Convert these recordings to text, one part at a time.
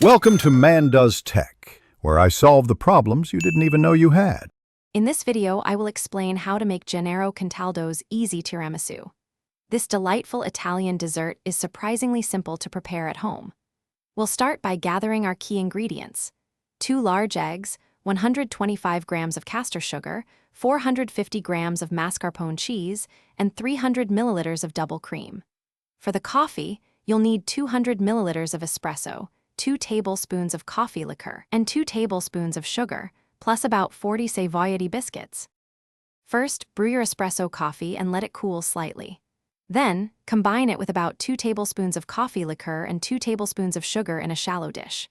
Welcome to Man Does Tech, where I solve the problems you didn't even know you had. In this video, I will explain how to make Gennaro Contaldo's easy tiramisu. This delightful Italian dessert is surprisingly simple to prepare at home. We'll start by gathering our key ingredients: 2 large eggs, 125 grams of castor sugar, 450 grams of mascarpone cheese, and 300 milliliters of double cream. For the coffee, you'll need 200 milliliters of espresso, 2 tablespoons of coffee liqueur, and 2 tablespoons of sugar, plus about 40 savoiardi biscuits. First, brew your espresso coffee and let it cool slightly. Then, combine it with about 2 tablespoons of coffee liqueur and 2 tablespoons of sugar in a shallow dish.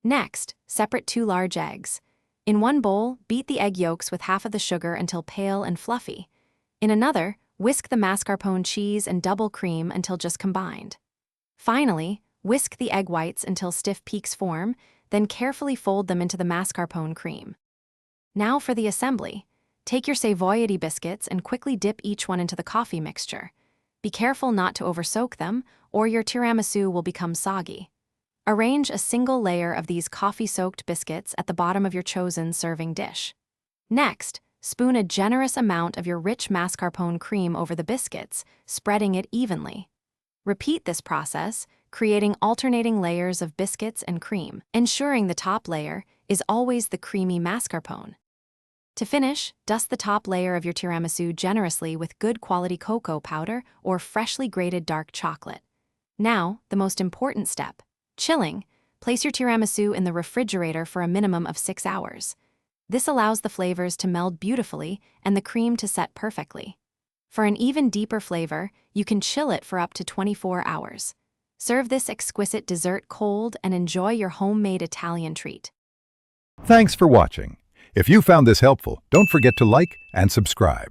Next, separate 2 large eggs. In one bowl, beat the egg yolks with half of the sugar until pale and fluffy. In another, whisk the mascarpone cheese and double cream until just combined. Finally, whisk the egg whites until stiff peaks form, then carefully fold them into the mascarpone cream. Now for the assembly. Take your savoiardi biscuits and quickly dip each one into the coffee mixture. Be careful not to oversoak them, or your tiramisu will become soggy. Arrange a single layer of these coffee-soaked biscuits at the bottom of your chosen serving dish. Next, spoon a generous amount of your rich mascarpone cream over the biscuits, spreading it evenly. Repeat this process, creating alternating layers of biscuits and cream, ensuring the top layer is always the creamy mascarpone. To finish, dust the top layer of your tiramisu generously with good quality cocoa powder or freshly grated dark chocolate. Now, the most important step: chilling. Place your tiramisu in the refrigerator for a minimum of 6 hours. This allows the flavors to meld beautifully and the cream to set perfectly. For an even deeper flavor, you can chill it for up to 24 hours. Serve this exquisite dessert cold and enjoy your homemade Italian treat. Thanks for watching. If you found this helpful, don't forget to like and subscribe.